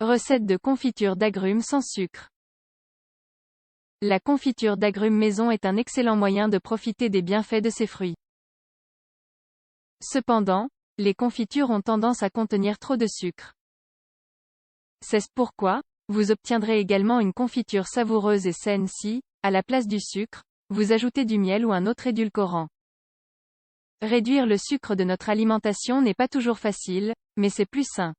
Recette de confiture d'agrumes sans sucre. La confiture d'agrumes maison est un excellent moyen de profiter des bienfaits de ces fruits. Cependant, les confitures ont tendance à contenir trop de sucre. C'est pourquoi, vous obtiendrez également une confiture savoureuse et saine si, à la place du sucre, vous ajoutez du miel ou un autre édulcorant. Réduire le sucre de notre alimentation n'est pas toujours facile, mais c'est plus sain.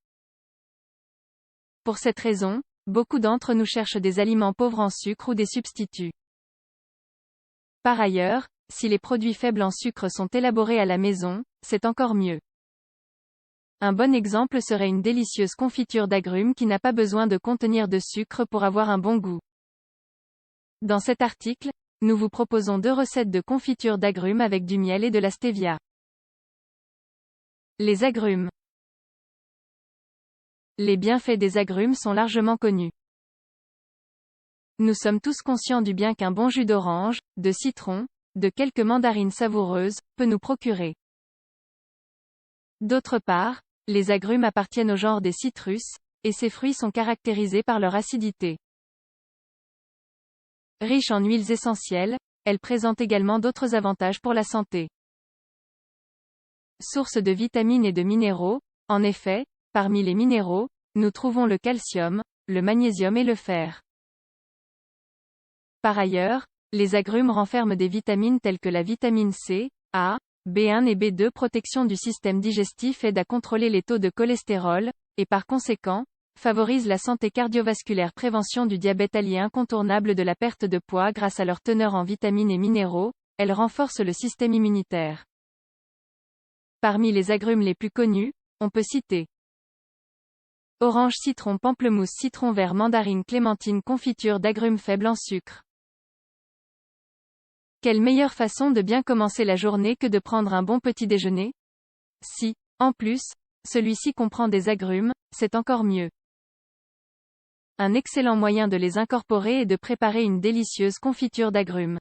Pour cette raison, beaucoup d'entre nous cherchent des aliments pauvres en sucre ou des substituts. Par ailleurs, si les produits faibles en sucre sont élaborés à la maison, c'est encore mieux. Un bon exemple serait une délicieuse confiture d'agrumes qui n'a pas besoin de contenir de sucre pour avoir un bon goût. Dans cet article, nous vous proposons 2 recettes de confiture d'agrumes avec du miel et de la stevia. Les agrumes. Les bienfaits des agrumes sont largement connus. Nous sommes tous conscients du bien qu'un bon jus d'orange, de citron, de quelques mandarines savoureuses, peut nous procurer. D'autre part, les agrumes appartiennent au genre des citrus, et ces fruits sont caractérisés par leur acidité. Riches en huiles essentielles, elles présentent également d'autres avantages pour la santé. Source de vitamines et de minéraux, en effet, parmi les minéraux, nous trouvons le calcium, le magnésium et le fer. Par ailleurs, les agrumes renferment des vitamines telles que la vitamine C, A, B1 et B2. Protection du système digestif aide à contrôler les taux de cholestérol, et par conséquent, favorise la santé cardiovasculaire. Prévention du diabète. Allié incontournable de la perte de poids grâce à leur teneur en vitamines et minéraux, elles renforcent le système immunitaire. Parmi les agrumes les plus connus, on peut citer orange, citron, pamplemousse, citron vert, mandarine, clémentine. Confiture d'agrumes faible en sucre. Quelle meilleure façon de bien commencer la journée que de prendre un bon petit déjeuner? Si, en plus, celui-ci comprend des agrumes, c'est encore mieux. Un excellent moyen de les incorporer est de préparer une délicieuse confiture d'agrumes.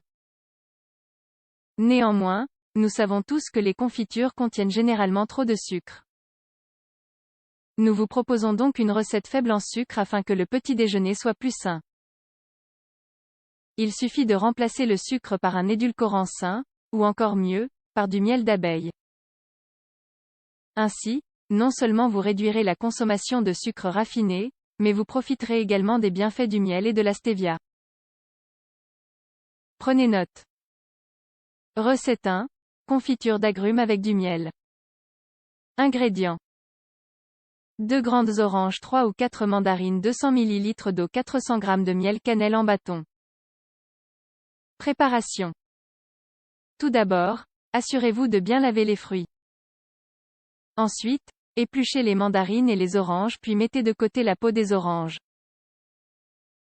Néanmoins, nous savons tous que les confitures contiennent généralement trop de sucre. Nous vous proposons donc une recette faible en sucre afin que le petit déjeuner soit plus sain. Il suffit de remplacer le sucre par un édulcorant sain, ou encore mieux, par du miel d'abeille. Ainsi, non seulement vous réduirez la consommation de sucre raffiné, mais vous profiterez également des bienfaits du miel et de la stevia. Prenez note. Recette 1. Confiture d'agrumes avec du miel. Ingrédients. 2 grandes oranges, 3 ou 4 mandarines, 200 ml d'eau, 400 g de miel, cannelle en bâton. Préparation. Tout d'abord, assurez-vous de bien laver les fruits. Ensuite, épluchez les mandarines et les oranges puis mettez de côté la peau des oranges.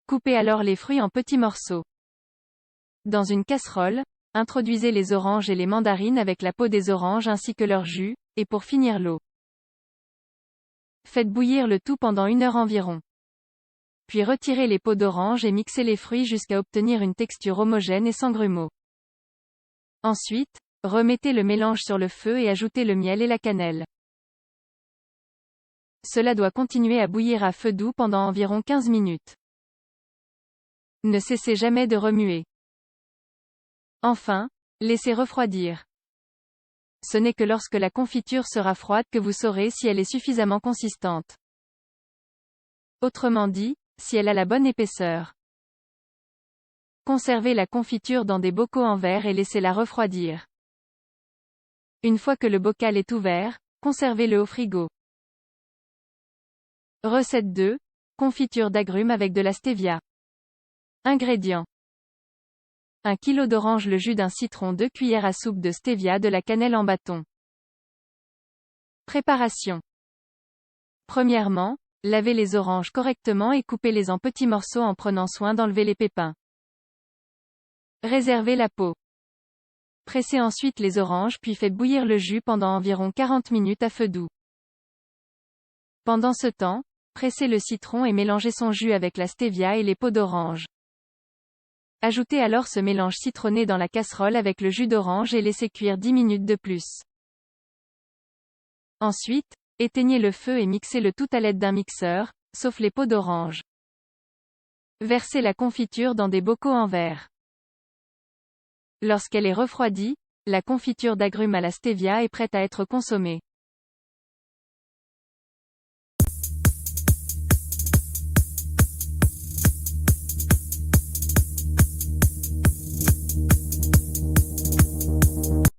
Coupez alors les fruits en petits morceaux. Dans une casserole, introduisez les oranges et les mandarines avec la peau des oranges ainsi que leur jus, et pour finir l'eau. Faites bouillir le tout pendant 1 heure environ. Puis retirez les peaux d'orange et mixez les fruits jusqu'à obtenir une texture homogène et sans grumeaux. Ensuite, remettez le mélange sur le feu et ajoutez le miel et la cannelle. Cela doit continuer à bouillir à feu doux pendant environ 15 minutes. Ne cessez jamais de remuer. Enfin, laissez refroidir. Ce n'est que lorsque la confiture sera froide que vous saurez si elle est suffisamment consistante. Autrement dit, si elle a la bonne épaisseur. Conservez la confiture dans des bocaux en verre et laissez-la refroidir. Une fois que le bocal est ouvert, conservez-le au frigo. Recette 2. Confiture d'agrumes avec de la stevia. Ingrédients. 1 kg d'orange, le jus d'un citron, 2 cuillères à soupe de stevia, de la cannelle en bâton. Préparation. Premièrement, lavez les oranges correctement et coupez-les en petits morceaux en prenant soin d'enlever les pépins. Réservez la peau. Pressez ensuite les oranges puis faites bouillir le jus pendant environ 40 minutes à feu doux. Pendant ce temps, pressez le citron et mélangez son jus avec la stevia et les peaux d'orange. Ajoutez alors ce mélange citronné dans la casserole avec le jus d'orange et laissez cuire 10 minutes de plus. Ensuite, éteignez le feu et mixez le tout à l'aide d'un mixeur, sauf les peaux d'orange. Versez la confiture dans des bocaux en verre. Lorsqu'elle est refroidie, la confiture d'agrumes à la stevia est prête à être consommée.